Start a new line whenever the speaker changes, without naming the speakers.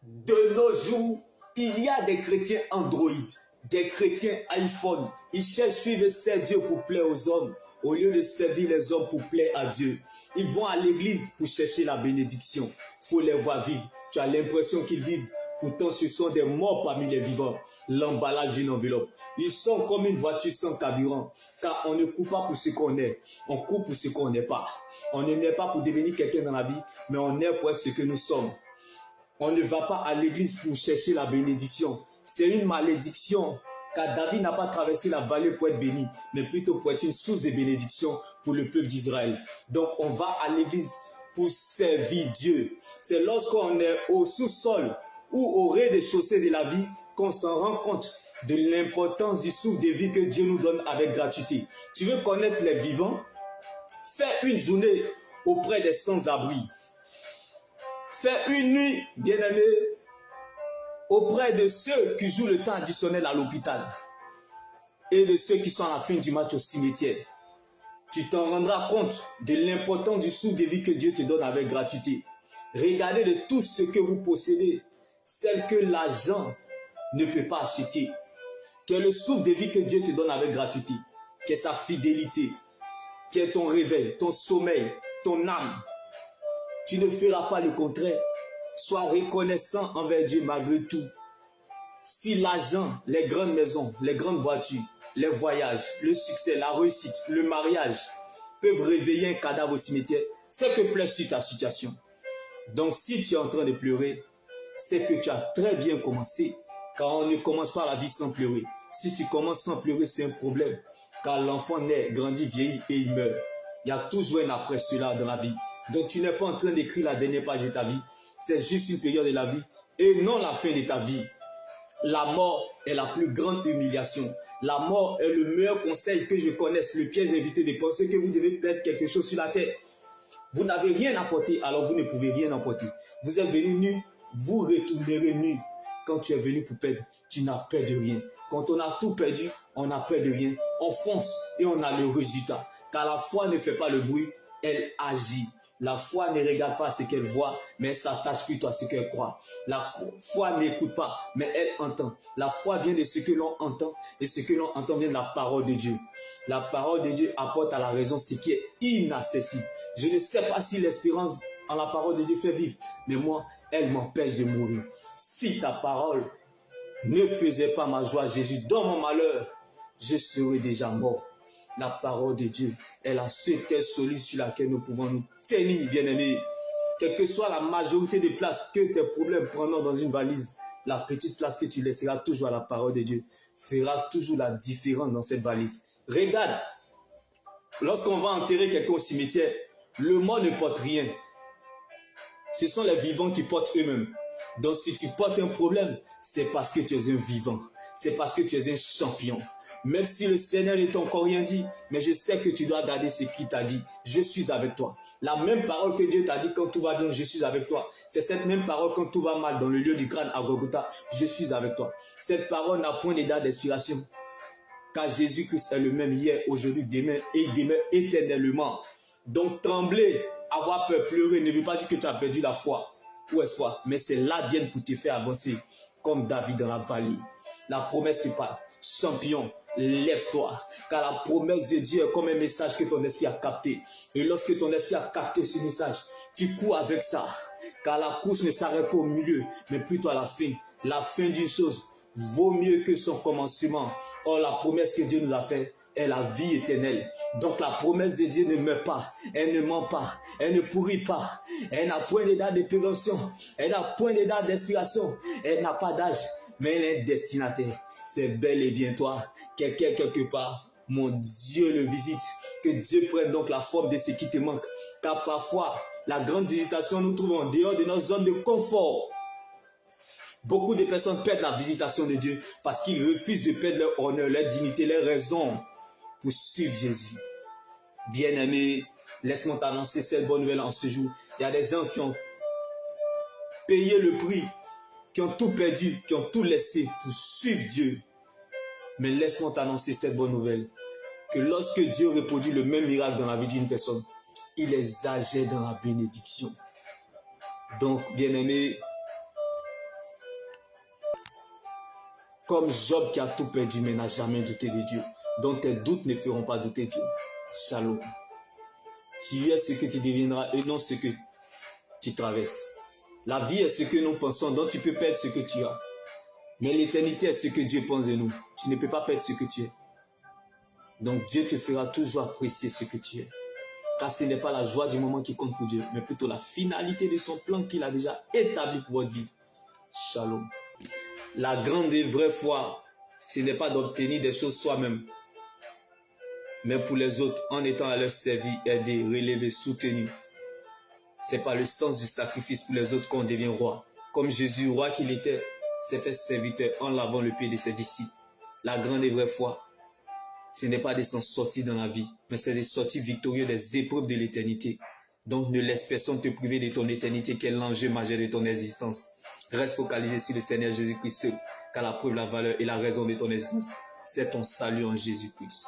De nos jours, il y a des chrétiens Android, des chrétiens iPhone. Ils cherchent à suivre ces dieux pour plaire aux hommes, au lieu de servir les hommes pour plaire à Dieu. Ils vont à l'église pour chercher la bénédiction. Il faut les voir vivre. Tu as l'impression qu'ils vivent. Pourtant, ce sont des morts parmi les vivants. L'emballage d'une enveloppe. Ils sont comme une voiture sans carburant. Car on ne court pas pour ce qu'on est. On court pour ce qu'on n'est pas. On ne naît pas pour devenir quelqu'un dans la vie, mais on est pour être ce que nous sommes. On ne va pas à l'église pour chercher la bénédiction. C'est une malédiction. Car David n'a pas traversé la vallée pour être béni, mais plutôt pour être une source de bénédiction pour le peuple d'Israël. Donc on va à l'église pour servir Dieu. C'est lorsqu'on est au sous-sol ou au rez-de-chaussée de la vie qu'on s'en rend compte de l'importance du souffle de vie que Dieu nous donne avec gratuité. Tu veux connaître les vivants? Fais une journée auprès des sans-abri. Fais une nuit, bien-aimé, auprès de ceux qui jouent le temps additionnel à l'hôpital et de ceux qui sont à la fin du match au cimetière. Tu t'en rendras compte de l'importance du souffle de vie que Dieu te donne avec gratuité. Regardez de tout ce que vous possédez, celle que l'argent ne peut pas acheter, qui est le souffle de vie que Dieu te donne avec gratuité, qui est sa fidélité, qui est ton réveil, ton sommeil, ton âme. Tu ne feras pas le contraire. Sois reconnaissant envers Dieu malgré tout. Si l'argent, les grandes maisons, les grandes voitures, les voyages, le succès, la réussite, le mariage peuvent réveiller un cadavre au cimetière, c'est que plaît sur ta situation. Donc si tu es en train de pleurer, c'est que tu as très bien commencé. Car on ne commence pas la vie sans pleurer. Si tu commences sans pleurer, c'est un problème. Car l'enfant naît, grandit, vieillit et il meurt. Il y a toujours un après cela dans la vie. Donc tu n'es pas en train d'écrire la dernière page de ta vie. C'est juste une période de la vie et non la fin de ta vie. La mort est la plus grande humiliation. La mort est le meilleur conseil que je connaisse. Le piège évité de penser que vous devez perdre quelque chose sur la terre. Vous n'avez rien apporté, alors vous ne pouvez rien emporter. Vous êtes venu nu, vous retournerez nu. Quand tu es venu pour perdre, tu n'as peur de rien. Quand on a tout perdu, on n'a peur de rien. On fonce et on a le résultat. Car la foi ne fait pas le bruit, elle agit. La foi ne regarde pas ce qu'elle voit, mais elle s'attache plutôt à ce qu'elle croit. La foi n'écoute pas, mais elle entend. La foi vient de ce que l'on entend, et ce que l'on entend vient de la parole de Dieu. La parole de Dieu apporte à la raison ce qui est inaccessible. Je ne sais pas si l'espérance en la parole de Dieu fait vivre, mais moi, elle m'empêche de mourir. Si ta parole ne faisait pas ma joie, Jésus, dans mon malheur, je serais déjà mort. La parole de Dieu est la seule terre solide sur laquelle nous pouvons nous tenir, bien-aimés. Quelle que soit la majorité des places que tes problèmes prendront dans une valise, la petite place que tu laisseras toujours à la parole de Dieu fera toujours la différence dans cette valise. Regarde, lorsqu'on va enterrer quelqu'un au cimetière, le mort ne porte rien. Ce sont les vivants qui portent eux-mêmes. Donc si tu portes un problème, c'est parce que tu es un vivant. C'est parce que tu es un champion. Même si le Seigneur ne t'a encore rien dit, mais je sais que tu dois garder ce qu'il t'a dit. Je suis avec toi. La même parole que Dieu t'a dit quand tout va bien, je suis avec toi. C'est cette même parole quand tout va mal dans le lieu du crâne à Golgotha, je suis avec toi. Cette parole n'a point de date d'expiration. Car Jésus-Christ est le même hier, aujourd'hui, demain et demain éternellement. Donc trembler, avoir peur, pleurer ne veut pas dire que tu as perdu la foi ou espoir, mais c'est l'ADN pour te faire avancer comme David dans la vallée. La promesse te parle. Champion, lève-toi, car la promesse de Dieu est comme un message que ton esprit a capté. Et lorsque ton esprit a capté ce message, tu cours avec ça, car la course ne s'arrête pas au milieu, mais plutôt à la fin. La fin d'une chose vaut mieux que son commencement. Or, la promesse que Dieu nous a faite est la vie éternelle. Donc la promesse de Dieu ne meurt pas, elle ne ment pas, elle ne pourrit pas, elle n'a point de date de péremption, elle n'a point de date d'expiration, elle n'a pas d'âge, mais elle est destinataire. C'est bel et bien toi, quelqu'un quelque part, mon Dieu le visite. Que Dieu prenne donc la forme de ce qui te manque. Car parfois, la grande visitation nous trouve en dehors de notre zone de confort. Beaucoup de personnes perdent la visitation de Dieu parce qu'ils refusent de perdre leur honneur, leur dignité, leur raison pour suivre Jésus. Bien-aimé, laisse-moi t'annoncer cette bonne nouvelle en ce jour. Il y a des gens qui ont payé le prix, qui ont tout perdu, qui ont tout laissé pour suivre Dieu. Mais laisse-moi t'annoncer cette bonne nouvelle, que lorsque Dieu reproduit le même miracle dans la vie d'une personne, il les agit dans la bénédiction. Donc, bien-aimé, Comme Job qui a tout perdu mais n'a jamais douté de Dieu. Donc tes doutes ne feront pas douter Dieu. Shalom. Tu es ce que tu deviendras et non ce que tu traverses. La vie est ce que nous pensons, donc tu peux perdre ce que tu as. Mais l'éternité est ce que Dieu pense de nous. Tu ne peux pas perdre ce que tu es. Donc Dieu te fera toujours apprécier ce que tu es. Car ce n'est pas la joie du moment qui compte pour Dieu, mais plutôt la finalité de son plan qu'il a déjà établi pour votre vie. Shalom. La grande et vraie foi, ce n'est pas d'obtenir des choses soi-même, mais pour les autres, en étant à leur service, aidé, relevé, soutenu. C'est par le sens du sacrifice pour les autres qu'on devient roi. Comme Jésus, roi qu'il était, s'est fait serviteur en lavant le pied de ses disciples. La grande et vraie foi, ce n'est pas des sens sortis dans la vie, mais c'est des sorties victorieuses des épreuves de l'éternité. Donc ne laisse personne te priver de ton éternité qui est l'enjeu majeur de ton existence. Reste focalisé sur le Seigneur Jésus-Christ seul, car la preuve, la valeur et la raison de ton existence, c'est ton salut en Jésus-Christ.